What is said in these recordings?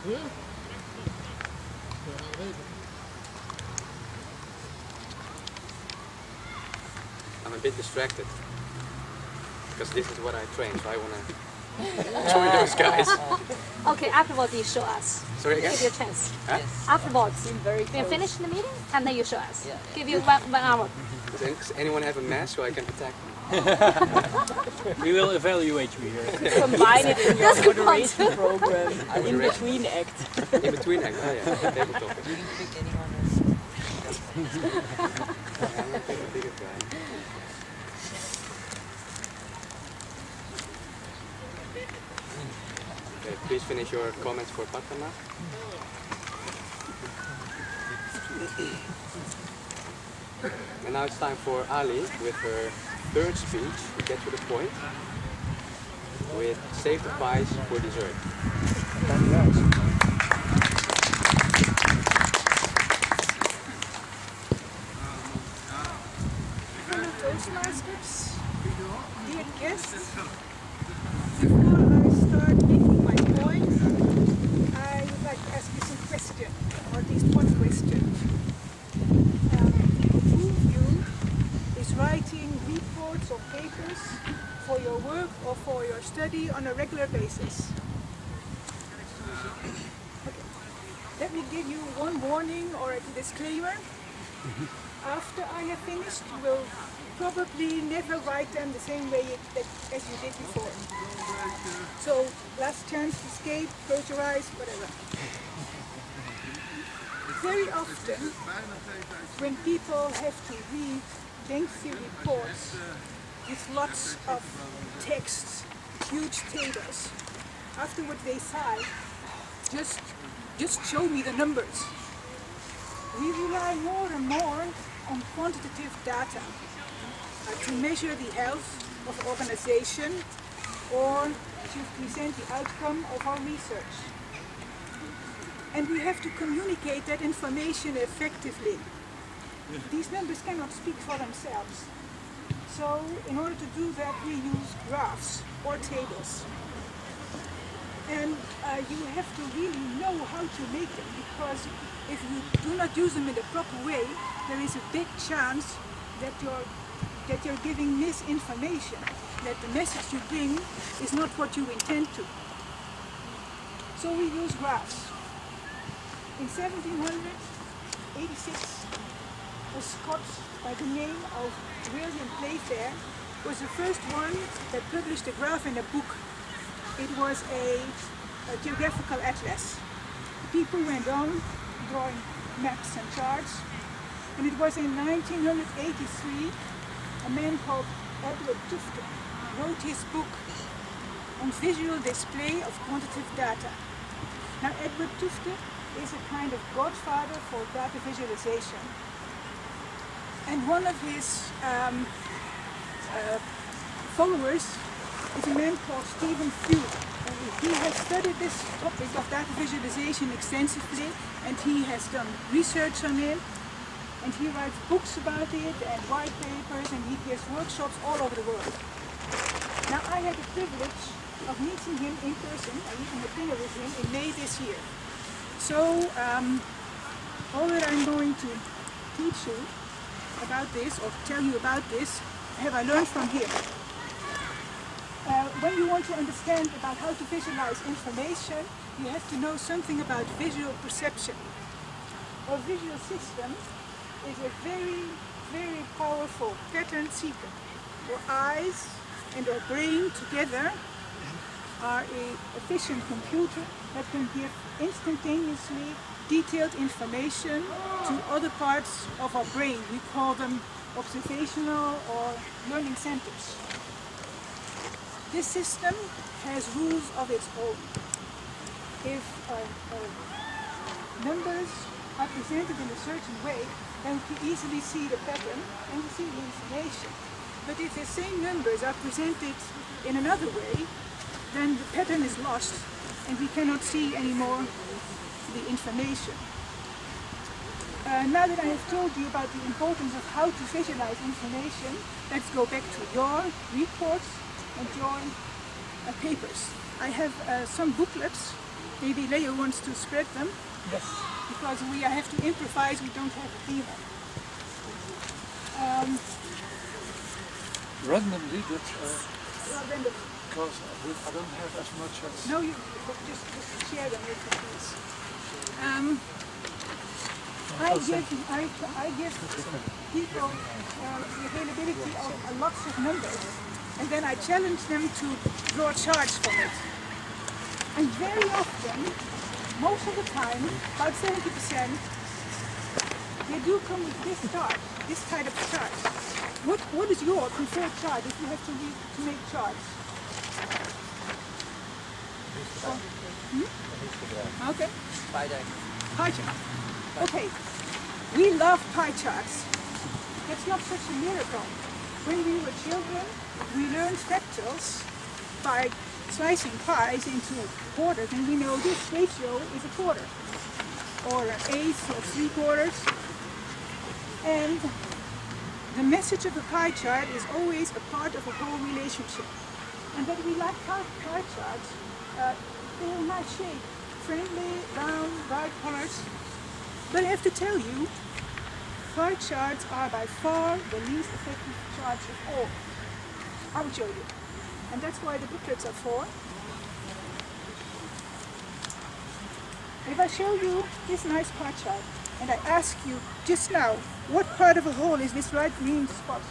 I'm a bit distracted because this is what I train, so I want to join those guys. Okay, afterwards you show us. Sorry again? Give you a chance. Huh? Afterwards, we finish the meeting and then you show us. Give you one hour. Does anyone have a mask so I can attack them? We will evaluate you here. Combine it in your That's good moderation program. In between act. In between act, oh yeah, table topic. You didn't pick anyone else. I'm gonna pick the biggest guy. Okay, please finish your comments for Patama. And now it's time for Ali with her third speech to get to the point with saved advice for dessert. Fellow Toastmasters, dear guests, before I start making my point, I would like to ask you some questions, or at least one question. Who of you is writing reports or papers for your work or for your study on a regular basis? Okay. Let me give you one warning or a disclaimer. After I have finished, you will probably never write them the same way as you did before. So, last chance to escape, close your eyes, whatever. Very often, when people have to read lengthy reports with lots of texts, huge tables, afterwards they sigh, just show me the numbers. We rely more and more on quantitative data to measure the health of an organization or to present the outcome of our research. And we have to communicate that information effectively. These numbers cannot speak for themselves. So in order to do that, we use graphs or tables. And you have to really know how to make them, because if you do not use them in the proper way, there is a big chance that you're giving misinformation, that the message you bring is not what you intend to. So we use graphs. In 1786, a Scot by the name of William Playfair was the first one that published a graph in a book. It was a geographical atlas. People went on drawing maps and charts, and it was in 1983 a man called Edward Tufte wrote his book on visual display of quantitative data. Now Edward Tufte is a kind of godfather for data visualization, and one of his followers is a man called Stephen Few. He has studied this topic of data visualization extensively, and he has done research on it, and he writes books about it and white papers, and he gives workshops all over the world. Now I had the privilege of meeting him in person, I eaten a dinner with him in May this year. So all that I'm going to teach you about this, or tell you about this, have I learned from him. When you want to understand about how to visualize information, you have to know something about visual perception. Our visual system is a very, very powerful pattern seeker. Our eyes and our brain together are an efficient computer that can give instantaneously detailed information to other parts of our brain. We call them observational or learning centers. This system has rules of its own. If numbers are presented in a certain way, then we can easily see the pattern and we see the information. But if the same numbers are presented in another way, then the pattern is lost and we cannot see anymore the information. Now that I have told you about the importance of how to visualize information, let's go back to your reports and your papers. I have some booklets Maybe Leo wants to spread them. Yes. Because we have to improvise, we don't have a theme. Randomly, that Random. because I don't have as much as. No, you just share them with me, please. I give people the availability of lots of numbers, and then I challenge them to draw charts from it. And very often, most of the time, about 70%, they do come with this chart, this kind of chart. What is your preferred chart if you have to make charts? Okay. Pie chart. Okay. We love pie charts. It's not such a miracle. When we were children, we learned fractals by slicing pies into quarters, and we know this ratio is a quarter, or an eighth, or 3/4. And the message of a pie chart is always a part of a whole relationship. And that we like pie charts, they're a nice shape, friendly, round, bright colors. But I have to tell you, pie charts are by far the least effective charts of all. I will show you. And that's why the booklets are for. If I show you this nice pie chart, and I ask you just now, what part of a whole is this light green spot?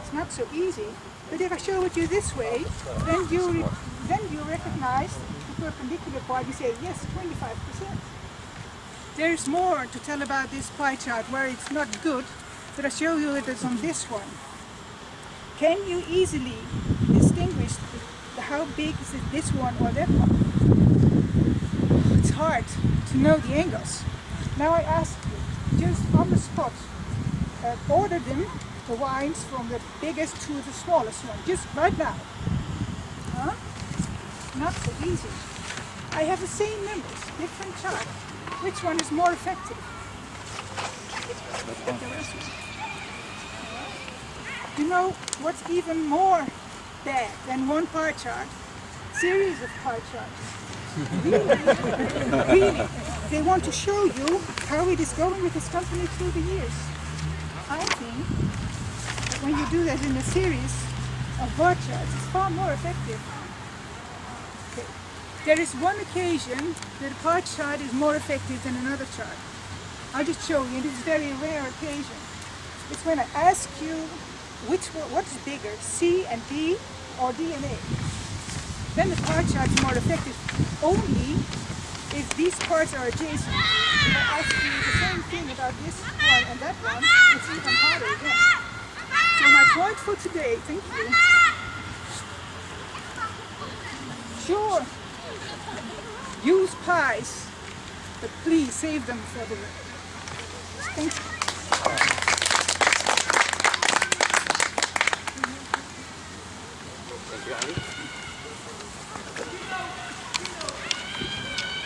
It's not so easy, but if I show it you this way, then you recognize the perpendicular part. You say, yes, 25%. There's more to tell about this pie chart where it's not good, but I show you it is on this one. Can you easily distinguish how big is it, this one or that one? It's hard to know the angles. Now I ask you, just on the spot, order them, the wines from the biggest to the smallest one, just right now. Huh? Not so easy. I have the same numbers, different chart. Which one is more effective? You know what's even more bad than one pie chart? Series of pie charts. Really, they want to show you how it is going with this company through the years. I think that when you do that in a series of bar charts, it's far more effective. Okay. There is one occasion that a pie chart is more effective than another chart. I'll just show you, and it's a very rare occasion. It's when I ask you what's bigger, C and D or D and A. Then the pie chart is more effective only if these parts are adjacent. If I ask you the same thing about this one and that one, it's even harder again. So my point for today, thank you. Sure, use pies, but please save them for the rest. Thank you.